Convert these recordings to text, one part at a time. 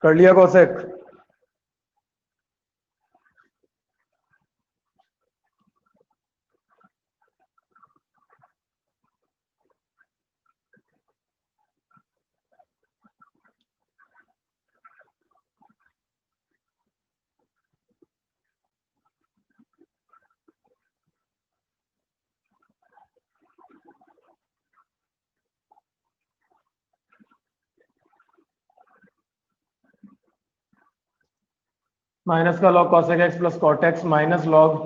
कर लिया कौशिक? माइनस का log cosec x plus cot x minus log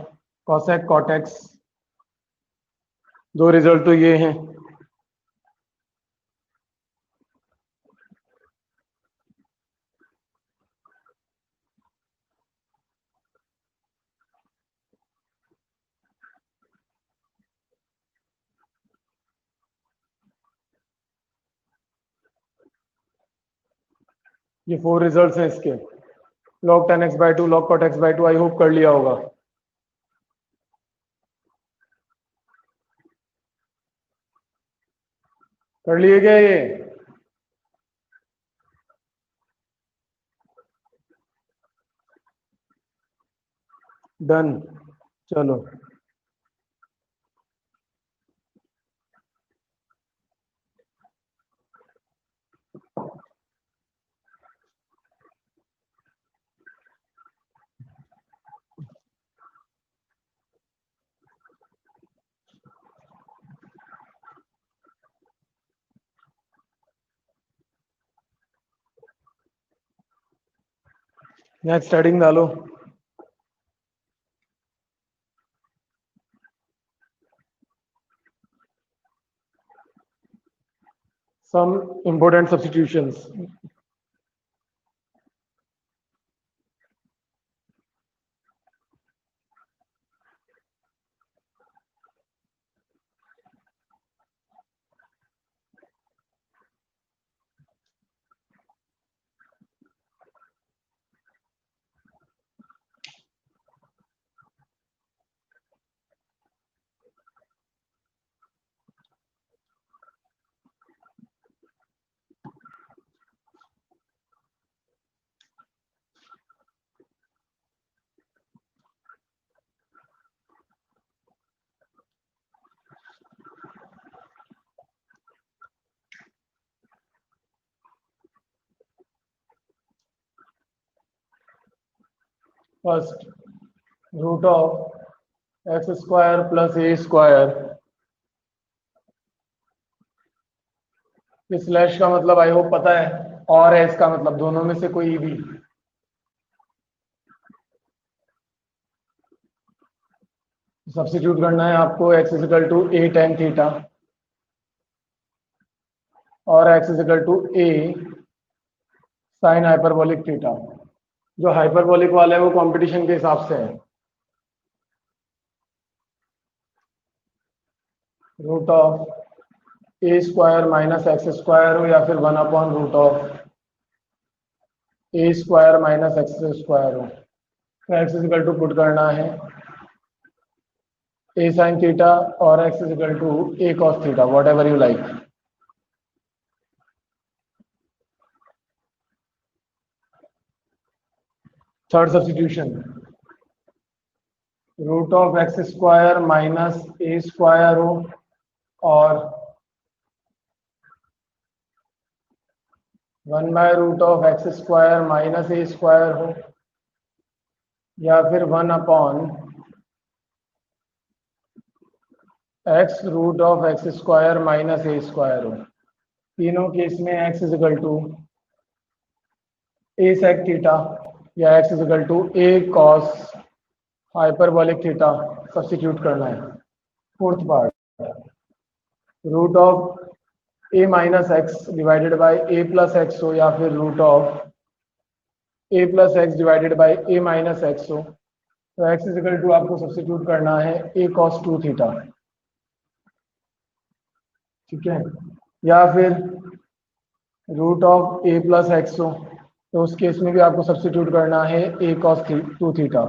cosec cot x. दो रिजल्ट तो ये हैं। ये 4 रिजल्ट्स हैं इसके। log 10x/2 log cot x/2 I hope कर लिया होगा। कर लिए क्या ये? डन। चलो नेक्स्ट हेडिंग डालो। Some important substitutions. First root of x square plus a square. Slash का मतलब आई होप पता है, और है इसका मतलब दोनों में से कोई भी। सब्स्टिट्यूट करना है आपको x equal to a tan theta और x equal to a sine hyperbolic theta. जो हाइपरबोलिक वाला है वो कंपटीशन के हिसाब से है। Root of a square minus x square हो या फिर 1 upon root of a square minus x square हो। तो एक्स इजिकल टू पुट करना है ए साइन थीटा और x is equal to a cos theta, whatever you like. Third substitution root of x square minus a square हो और 1/रूट of x square minus a square हो या फिर 1 upon x root of x square minus a square हो। तीनों case में x is equal to a sec theta या x is equal to a cos hyperbolic theta substitute करना है। Fourth part root of a minus x divided by a plus x हो या फिर root of a plus x divided by a minus x हो। तो x is equal to आपको substitute करना है ए कॉस 2 थीटा, ठीक है। या फिर root of a plus x हो तो उस केस में भी आपको सब्स्टिट्यूट करना है a cos 2 theta.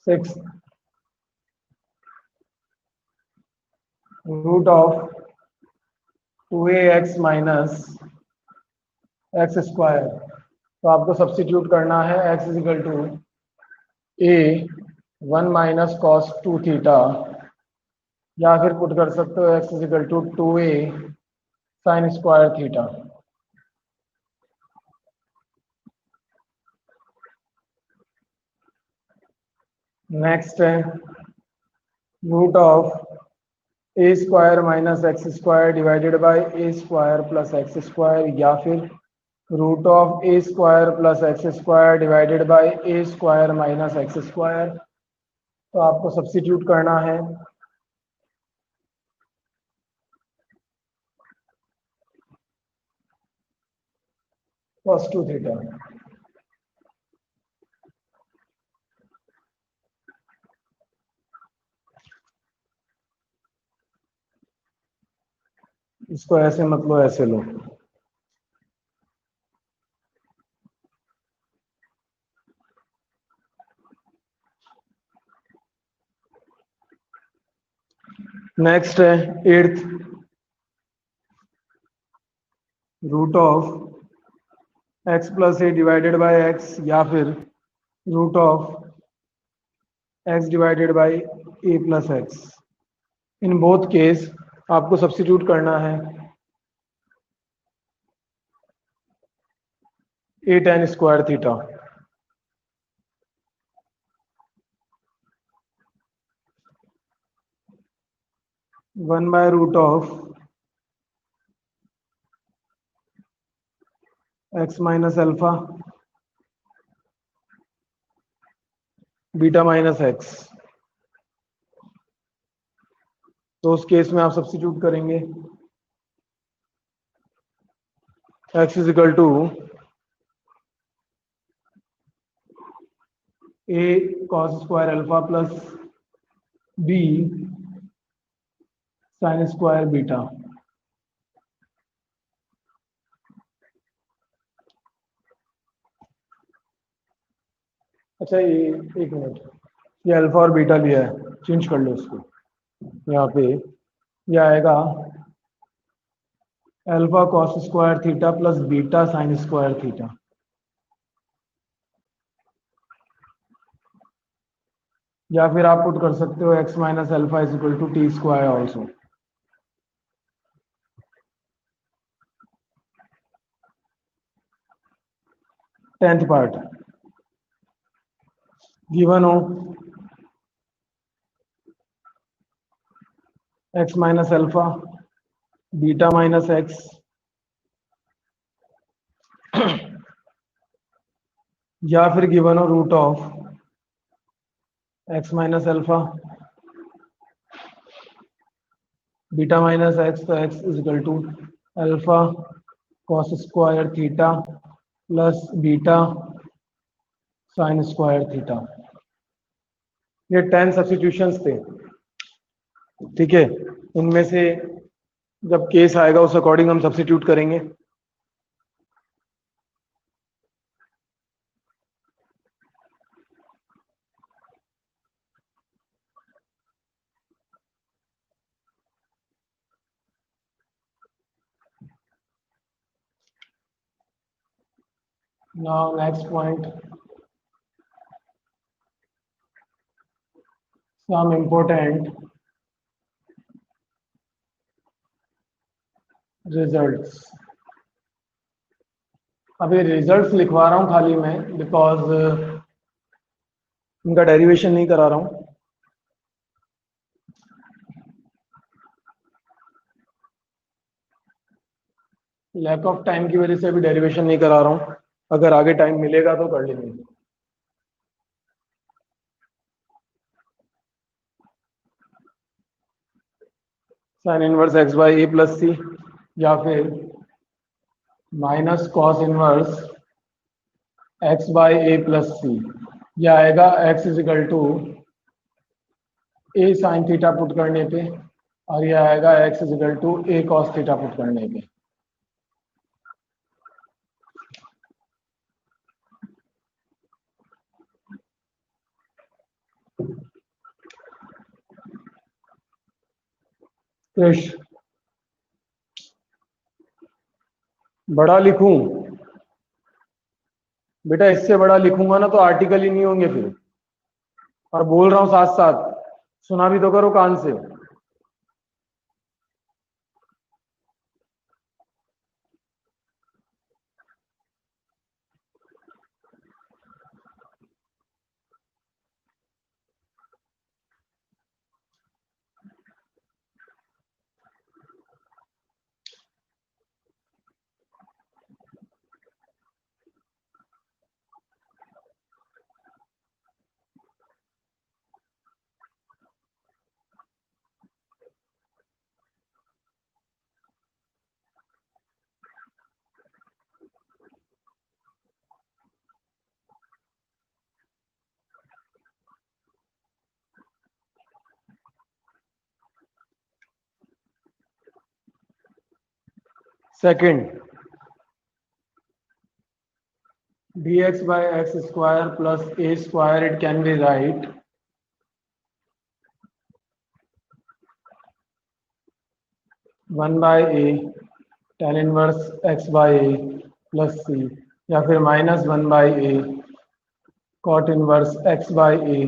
6 root of 2ax minus x square, तो आपको सब्स्टिट्यूट करना है x is equal to a 1 - cos 2 theta, या फिर पुट कर सकते हो x is equal to 2a sine square theta. Next है root of a square minus x square divided by a square plus x square, या फिर root of a square plus x square divided by a square minus x square. तो आपको substitute करना है cos 2 theta. इसको ऐसे मत लो, ऐसे लो। नेक्स्ट है eighth, root of x plus a divided by x, या फिर root of x divided by a plus x. In both case आपको सब्स्टिट्यूट करना है ए tan स्क्वायर थीटा। 1/रूट of x minus alpha beta minus x. तो उस case में आप सब्स्टिट्यूट करेंगे x is equal to a cos square alpha plus b sine square beta. अच्छा, ये एक मिनट, ये अल्फा और बीटा लिया है, चेंज कर लो इसको। यहाँ पे ये आएगा alpha cos square theta plus beta sine square theta. या फिर आप पुट कर सकते हो x minus alpha is equal to t square also. Tenth part given हो x minus alpha beta minus x, या फिर गिवन हो root of x minus alpha beta minus x, तो x is equal to alpha cos square theta plus beta sine square theta. ये 10 substitutions थे, ठीक है। इनमें से जब केस आएगा उस अकॉर्डिंग हम सब्स्टिट्यूट करेंगे। Now next point, some important results। अभी रिजल्ट्स लिखवा रहा हूँ खाली मैं, बिकॉज इनका डेरिवेशन नहीं करा रहा हूँ। लैक ऑफ टाइम की वजह से अभी डेरिवेशन नहीं करा रहा हूँ, अगर आगे टाइम मिलेगा तो कर लेंगे। Sine inverse x by a plus c, या फिर minus cos inverse x by a plus c. यह आएगा x is equal to a sine theta put करने पे, और यह आएगा x is equal to a cos theta put करने पे। क्रिश, बड़ा लिखूं? बेटा इससे बड़ा लिखूंगा ना तो आर्टिकल ही नहीं होंगे फिर, और बोल रहा हूं साथ साथ, सुना भी तो करो कान से। Second, dx by x square plus a square, it can be right 1 by a tan inverse x by a plus c, या फिर -1 by a cot inverse x by a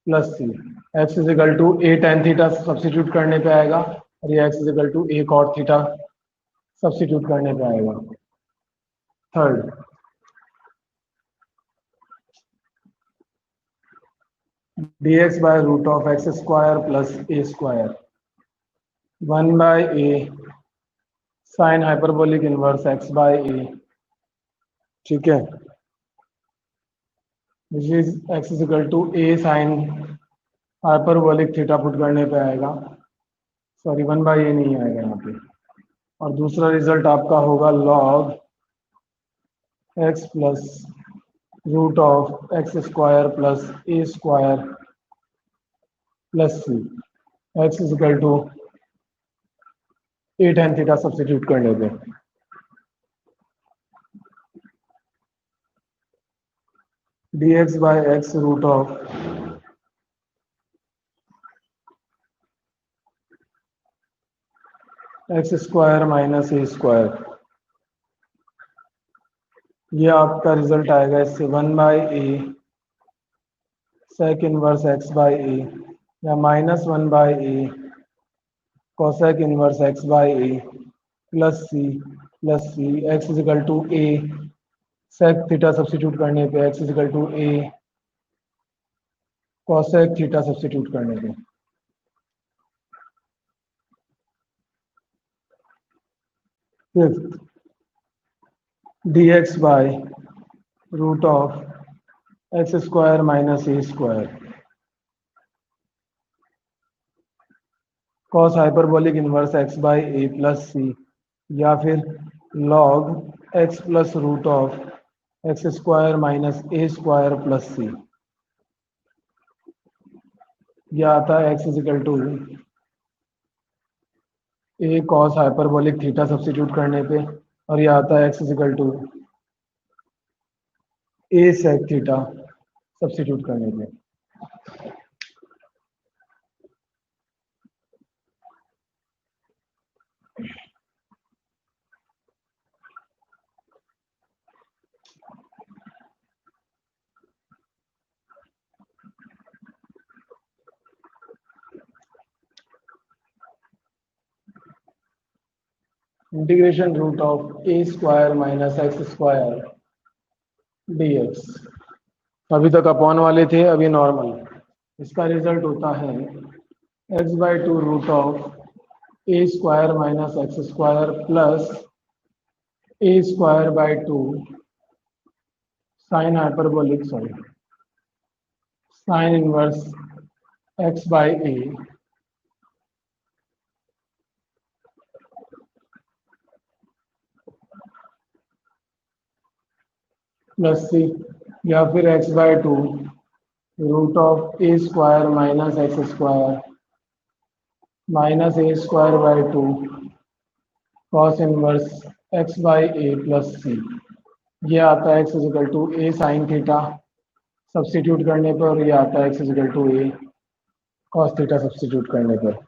plus c। x is equal to a tan theta substitute करने पे आएगा, और ये x is equal to a cot theta substitute करने पे आएगा। Third, dx by root of x square plus a square 1 by a sin hyperbolic inverse x by a, ठीक है, which is x is equal to a sin hyperbolic theta put करने पे आएगा, sorry 1 by ए नहीं आएगा यहाँ पे। और दूसरा रिजल्ट आपका होगा log x plus root of x square plus a square plus c, x is equal to a tan theta substitute करने पे। dx by x root of x square minus a square, ये आपका result आएगा इससे 1 by a sec inverse x by a, या -1 by a cosec inverse x by a plus c x is equal to a sec theta substitute करने पे, x is equal to a cosec theta substitute करने पे। Fifth, dx by root of x square minus a square cos hyperbolic inverse x by a plus c, या फिर log x plus root of x square minus a square plus c, यह आता है x is equal to a cos hyperbolic theta substitute करने पे, और यह आता है x is equal to a sec theta substitute करने पे। Integration root of a square minus x square dx, अभी तक अपॉन वाले थे, अभी नॉर्मल। इसका रिजल्ट होता है x by two root of a square minus x square plus a square by two sine hyperbolic, sorry sine inverse x by a plus c, या फिर x by two root of a square minus x square minus a square by two cos inverse x by a plus c, ये आता है x is equal to a sine theta substitute करने पर, और ये आता है x is equal to a cos theta substitute करने पर।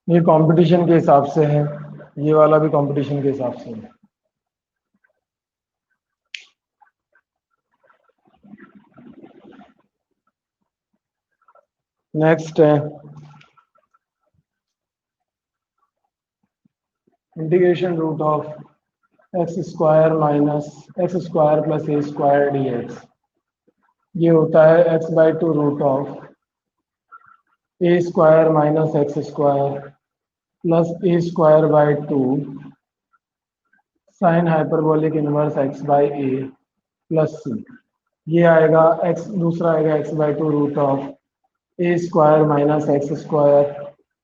ये कंपटीशन के हिसाब से है, ये वाला भी कंपटीशन के हिसाब से है। नेक्स्ट है integration root of x square minus x square plus a square d x. ये होता है x by two root of a square minus x square plus a square by two sine hyperbolic inverse x by a plus c. ये आएगा x, दूसरा आएगा x by two root of a square minus x square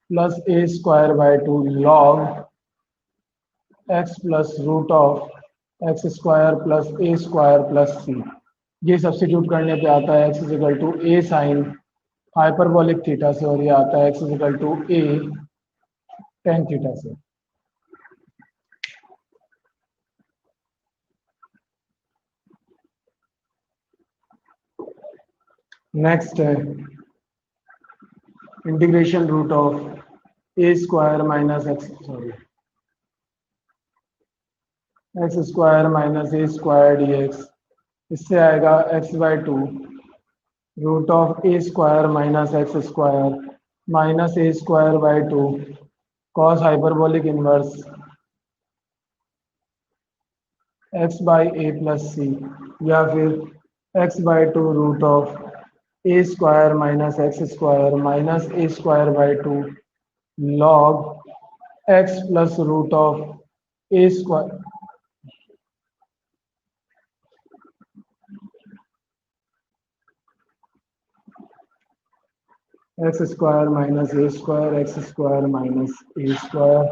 plus a square by two log x plus root of x square plus a square plus c. ये substitute करने पे आता है x is equal to a sine hyperbolic theta से, और ये आता है x is equal to a tan theta से। नेक्स्ट है integration root of a square minus x x square minus a square d x. इससे आएगा x by two root of a square minus x square minus a square by two cos hyperbolic inverse x by a plus c, या फिर x by two root of a square minus x square minus a square by two log x plus root of a square x square minus a square x square minus a square.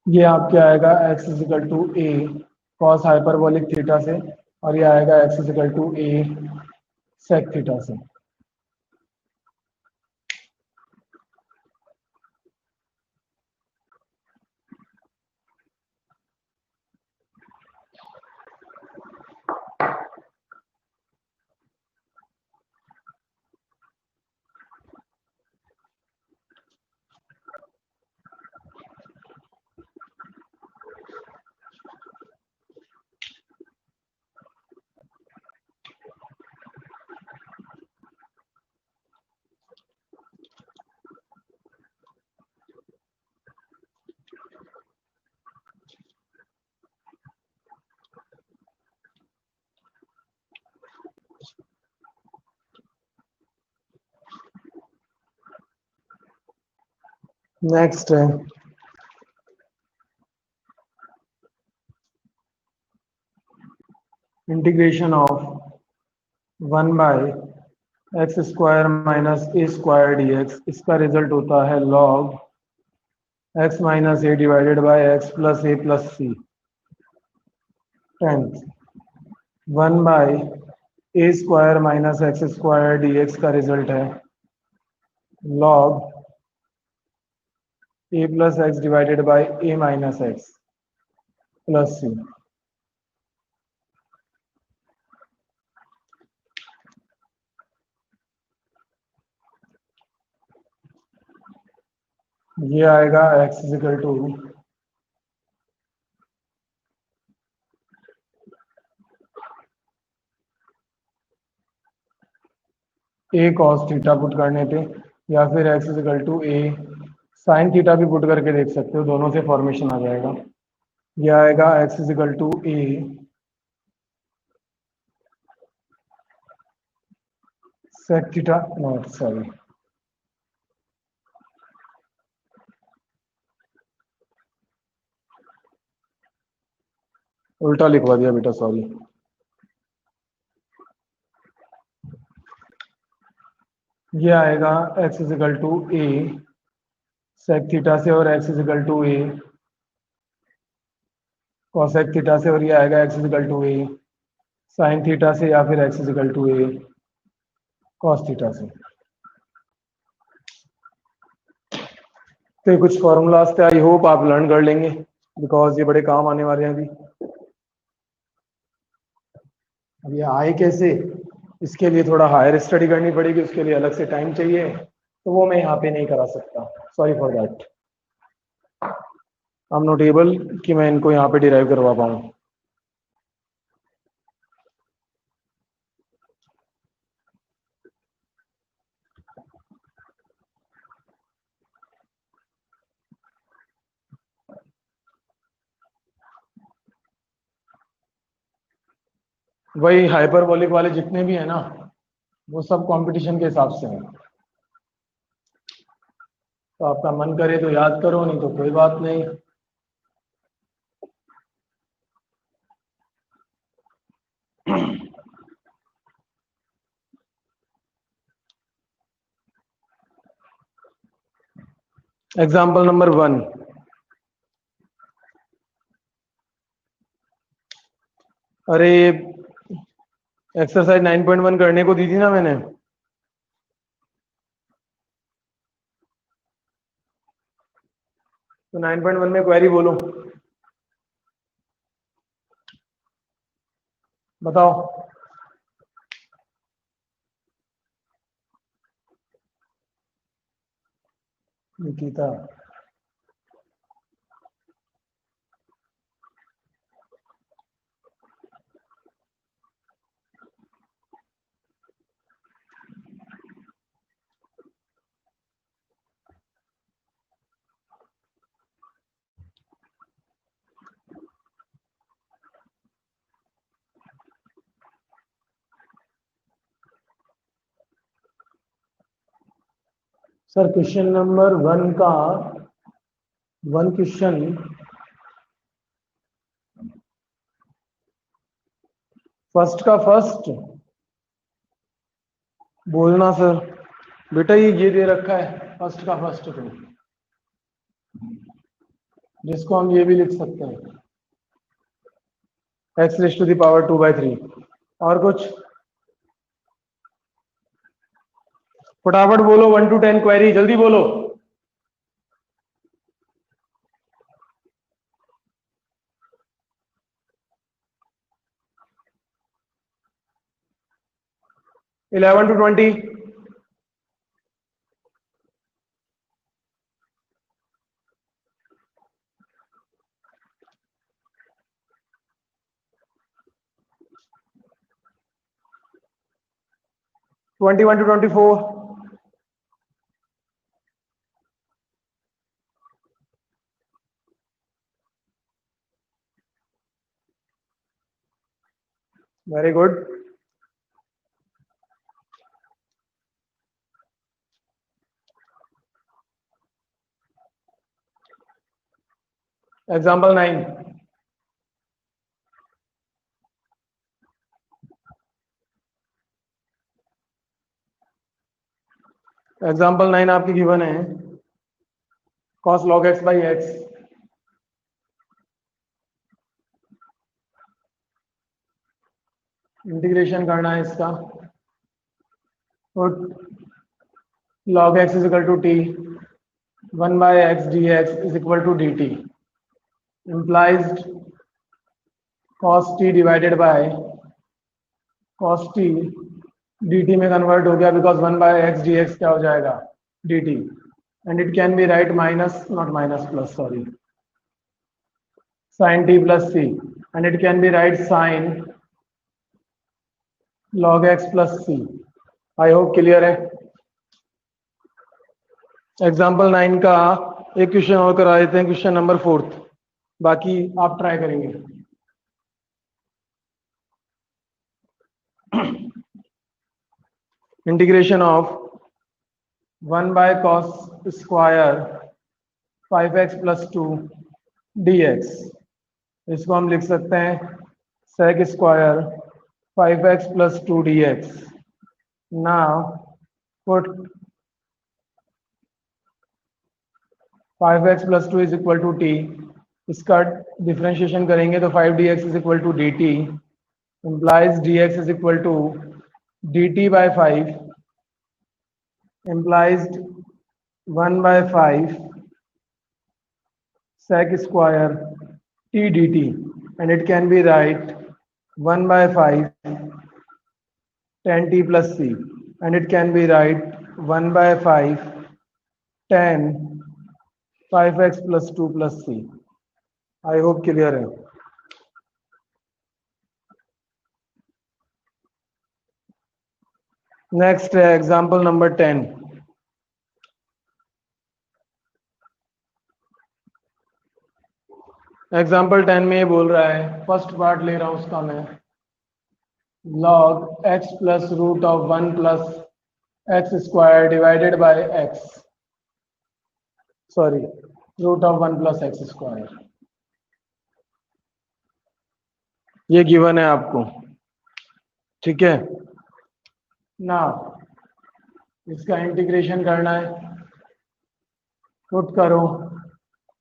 ये आपके आएगा x is equal to a cos hyperbolic theta से, और ये आएगा x is equal to a sec theta से। Next है integration of 1 by x square minus a square d x. इसका रिजल्ट होता है log x minus a divided by x plus a plus c. Tenth 1 by a square minus x square d x का result है log a plus x divided by a minus x plus c. ये आएगा x is equal to a cos theta put करने पे, या फिर x is equal to a sine theta भी put करके देख सकते हो, दोनों से फॉर्मेशन आ जाएगा। ये आएगा x is equal to a sec theta, not sorry उल्टा लिखवा दिया बेटा, सॉरी। ये आएगा x is equal to a sec theta से, और x is equal to a cosec theta से, और ये आएगा x is equal to a sine theta से, या फिर x is equal to a cos theta से। तो कुछ फॉर्मूलाज थे, आई होप आप लर्न कर लेंगे, बिकॉज ये बड़े काम आने वाले हैं। अभी ये आए कैसे, इसके लिए थोड़ा हायर स्टडी करनी पड़ेगी, उसके लिए अलग से टाइम चाहिए, तो वो मैं यहाँ पे नहीं करा सकता, sorry for that. I am not able कि मैं इनको यहाँ पे डिराइव करवा पाऊँ। वही हाइपरबोलिक वाले जितने भी है ना, वो सब कंपटीशन के हिसाब से हैं। तो आपका मन करे तो याद करो, नहीं तो कोई बात नहीं। एग्जाम्पल नंबर 1, अरे एक्सरसाइज 9.1 करने को दी थी ना मैंने, तो 9.1 में क्वेरी बोलो, बताओ। निकिता, सर क्वेश्चन नंबर 1 का 1 क्वेश्चन फर्स्ट का फर्स्ट बोलना सर। बेटा ये दे रखा है फर्स्ट का फर्स्ट, तो जिसको हम ये भी लिख सकते हैं x raise to the power 2/3। और कुछ फटाफट बोलो, 1 to 10 क्वेरी, जल्दी बोलो। Eleven to 20। Twenty 1 to 24। Very good. Example 9, example 9 आपकी गिवन है cos log x by x। Integration करना है इसका, तो log x is equal to t 1 by x dx is equal to d t, implies cos t divided by cos t dt में convert हो गया, because 1 by x dx क्या हो जाएगा, dt, and it can be right minus, not minus, plus, sorry, sin t plus c, and it can be right sin log x plus c। I hope clear है। Example 9 का एक question और करा देते हैं, क्वेश्चन नंबर 4, बाकी आप try करेंगे। Integration of 1 by cos square 5x plus 2 dx, इसको हम लिख सकते हैं sec square 5x plus 2 dx। Now put 5x plus 2 is equal to t, इसका डिफरेंशिएशन करेंगे तो 5dx is equal to dt, implies dx is equal to dt by 5, implies 1 by 5 sec square t dt, and it can be right 1 by 5 10t plus c, and it can be write 1 by 5 tan 5x plus 2 plus c. I hope clear है. Next example number 10. Example 10 में ये बोल रहा है, first part ले रहा हूं उसका मैं, log x plus root of 1 plus x square divided by x, sorry, root of 1 plus x square. ये गिवन है आपको, ठीक है ना. इसका इंटीग्रेशन करना है, पुट करो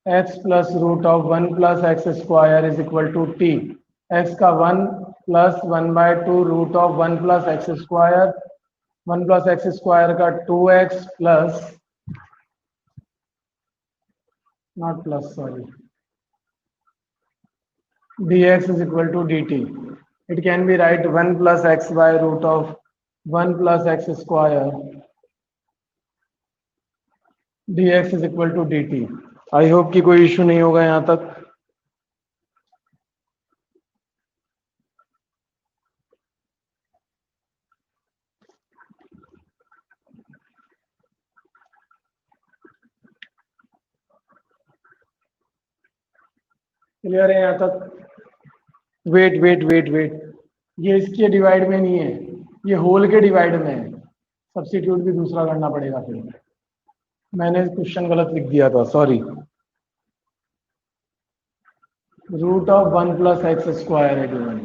x plus root of 1 plus x square is equal to t. x का 1 plus 1 by 2 root of 1 plus x square, 1 plus x square का 2x plus, not plus, sorry, dx is equal to dt. It can be write 1 plus x by root of 1 plus x square dx is equal to dt. I hope कि कोई issue नहीं होगा यहां तक. Clear है यहां तक? Wait wait wait wait, ये इसके डिवाइड में नहीं है, ये होल के डिवाइड में है. सब्स्टिट्यूट भी दूसरा करना पड़ेगा. फिर मैंने क्वेश्चन गलत लिख दिया था, sorry. Root of 1 plus x square है गिवन.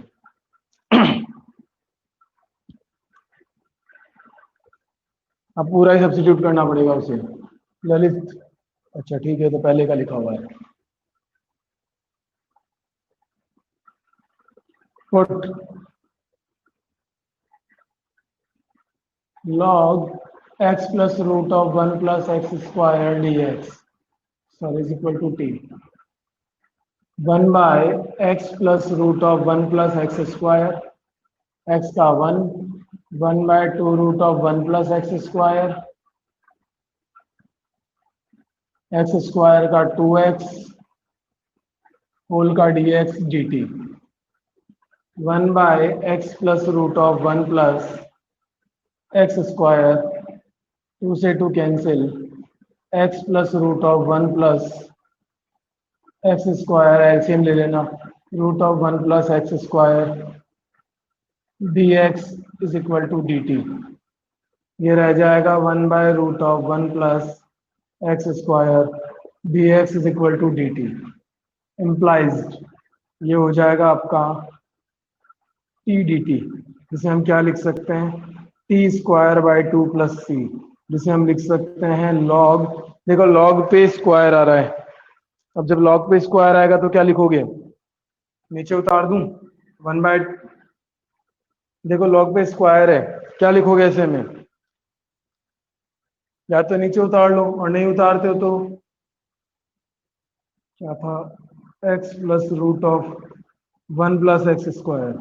अब पूरा ही सब्स्टिट्यूट करना पड़ेगा उसे. ललित, अच्छा ठीक है, तो पहले का लिखा हुआ है. Put log x plus root of 1 plus x square dx, sorry, is equal to t. 1 by x plus root of 1 plus x square, x का 1, 1 by 2 root of 1 plus x square, x square का 2x, whole का dx dt. 1 by x plus root of 1 plus x square, 2 से 2 cancel, x plus root of 1 plus x square, LCM ले लेना, root of 1 plus x square dx is equal to dt. ये रह जाएगा 1 by root of 1 plus x square dx is equal to dt. implies ये हो जाएगा आपका t dt, जिसे हम क्या लिख सकते हैं, t स्क्वायर बाई 2 प्लस सी, जिसे हम लिख सकते हैं log. देखो log पे स्क्वायर आ रहा है, अब जब log पे स्क्वायर आएगा तो क्या लिखोगे, नीचे उतार दूं 1 बाय, देखो log पे स्क्वायर है, क्या लिखोगे ऐसे में, या तो नीचे उतार लो, और नहीं उतारते हो तो क्या था, x plus root of 1 plus x square.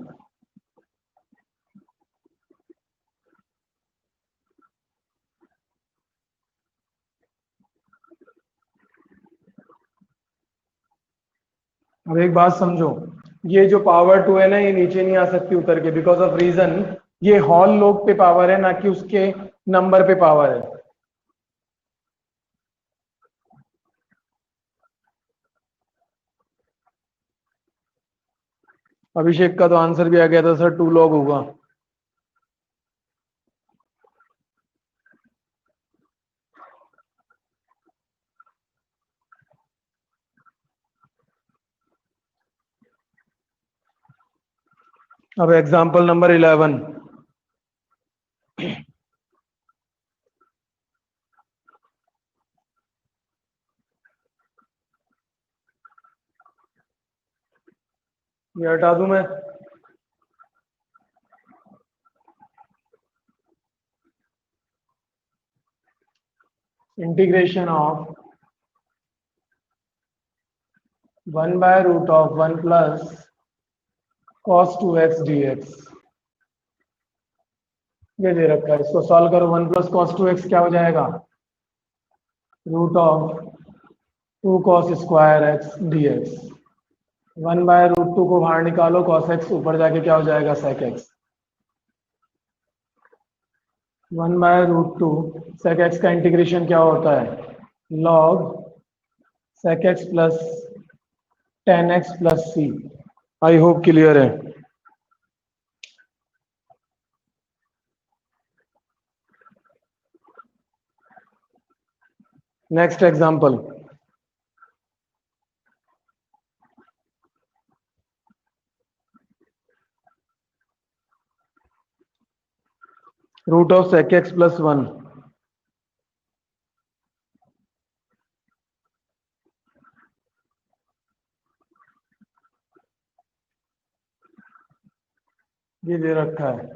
अब एक बात समझो, ये जो पावर 2 है ना, ये नीचे नहीं आ सकती उतर के, बिकॉज ऑफ रीजन ये हॉल लोग पे पावर है, ना कि उसके नंबर पे पावर है. अभिषेक का तो आंसर भी आ गया था सर, 2 log होगा. अब एग्जांपल नंबर 11. ये हटा दूं मैं, integration of 1 by root of 1 plus cos 2x dx. ये दे रखा है, इसको सॉल्व करो। 1 प्लस कॉस 2x क्या हो जाएगा? Root of 2 cos square x d x. 1/√2 को बाहर निकालो, कॉस एक्स ऊपर जाके क्या हो जाएगा? Sec x. 1/√2 सेक एक्स का इंटीग्रेशन क्या होता है? Log sec x plus tan x plus c. I hope clear है। Next example, root of sec x plus 1। ये दे रखा है,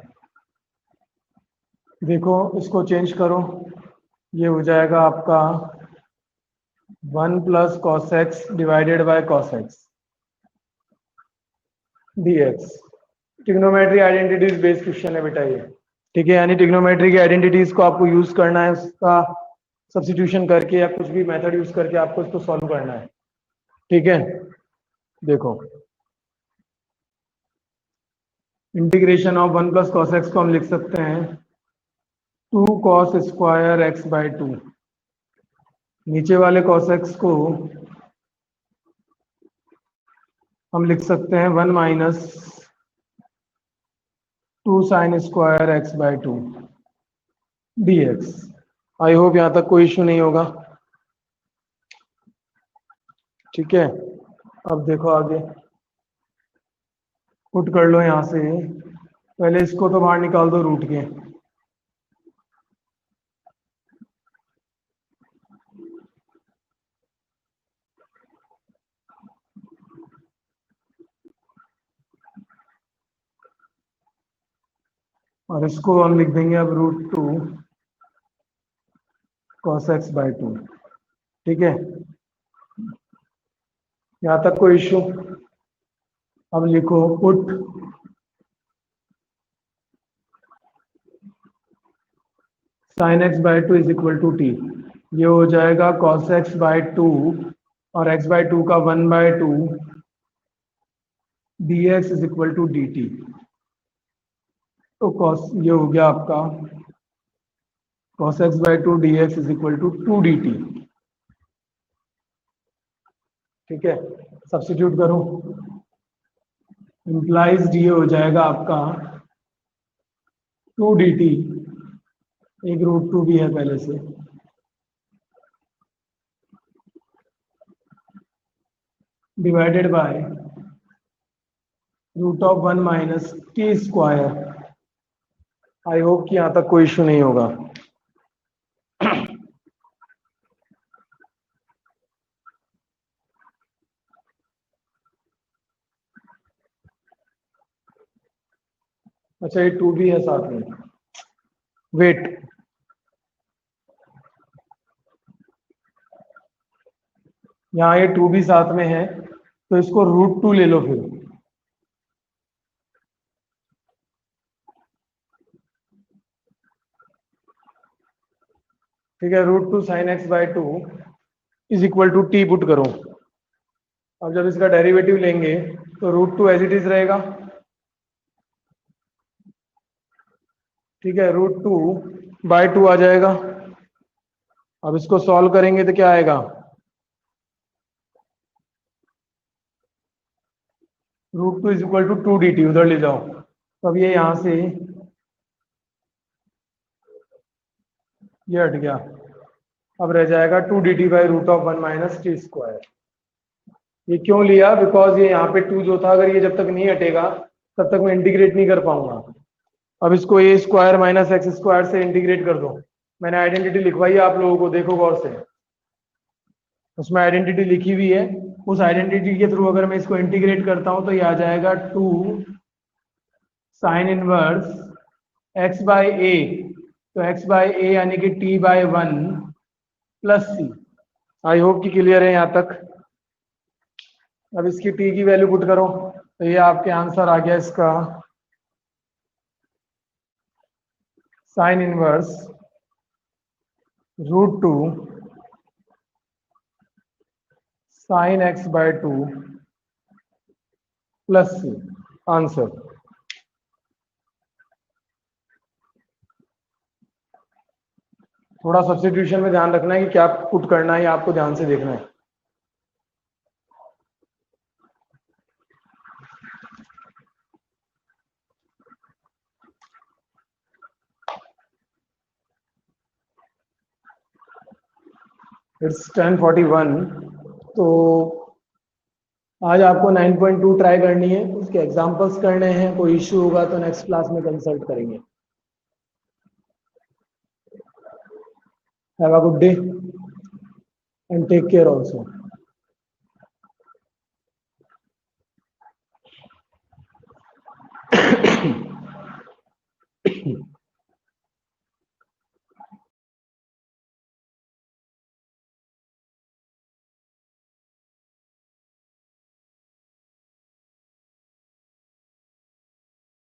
देखो इसको चेंज करो, ये हो जाएगा आपका 1 plus cos x divided by cos x d x. Trigonometry identities based question है बेटा ये, ठीक है। यानी ट्रिग्नोमेट्री की आइडेंटिटीज को आपको यूज करना है, उसका सब्स्टिट्यूशन करके या कुछ भी मेथड यूज करके आपको इसको सॉल्व करना है, ठीक है। देखो integration of 1 plus cos x को हम लिख सकते हैं 2 कॉस स्क्वायर एक्स बाय 2। नीचे वाले कॉस एक्स को हम लिख सकते हैं 1 minus 2 sine square x by 2 d x. I hope यहां तक कोई इश्यू नहीं होगा, ठीक है। अब देखो आगे पुट कर लो यहां से, पहले इसको तो बाहर निकाल दो रूट के। और इसको हम लिख देंगे अब √2 कॉस एक्स बाय 2, ठीक है। यहां तक कोई इश्यू? अब लिखो put sine x by 2 is equal to t. ये हो जाएगा कॉस एक्स बाय 2 और एक्स बाय 2 का 1/2 d x is equal to d t. तो कॉस ये हो गया आपका cos x by 2 dx is equal to 2 dt, ठीक है। सब्स्टिट्यूट करो, इंप्लाइज डी हो जाएगा आपका 2 dt, एक √2 भी है पहले से, divided by root of 1 minus t square. I hope कि यहां तक कोई इश्यू नहीं होगा। अच्छा ये 2 भी है साथ में, वेट, यहाँ ये 2 भी साथ में है तो इसको √2 ले लो फिर, ठीक है। √2 sine x by 2 is equal to t put करो। अब जब इसका डेरिवेटिव लेंगे तो √2 एज इट इज रहेगा, ठीक है। √2 बाय 2 आ जाएगा। अब इसको सॉल्व करेंगे तो क्या आएगा? √2 इज इक्वल टू 2 dt, उधर ले जाओ। तो अब ये यहां से ये हट गया, अब रह जाएगा 2 dt by root of 1 minus t square. ये क्यों लिया? बिकॉज ये यहाँ पे 2 जो था, अगर ये जब तक नहीं हटेगा तब तक मैं इंटीग्रेट नहीं कर पाऊंगा। अब इसको ए स्क्वायर माइनस एक्स स्क्वायर से इंटीग्रेट कर दो। मैंने आइडेंटिटी लिखवाई है आप लोगों को, देखो गौर से, उसमें आइडेंटिटी लिखी हुई है। उस आइडेंटिटी के थ्रू अगर मैं इसको इंटीग्रेट करता हूं तो ये आ जाएगा 2 sine inverse x by a, तो एक्स बाय ए यानी कि t by 1 plus c. I hope कि क्लियर है यहां तक। अब इसकी टी की वैल्यू पुट करो तो ये आपके आंसर आ गया इसका sine inverse √2 sine x by 2 plus c। Answer थोड़ा सब्स्टिट्यूशन में ध्यान रखना है कि क्या पुट करना है, आपको ध्यान से देखना है। इट्स 10:41। तो आज आपको 9.2 ट्राई करनी है, उसके एग्जांपल्स करने हैं। कोई इश्यू होगा तो नेक्स्ट क्लास में कंसल्ट करेंगे। Have a good day and take care also.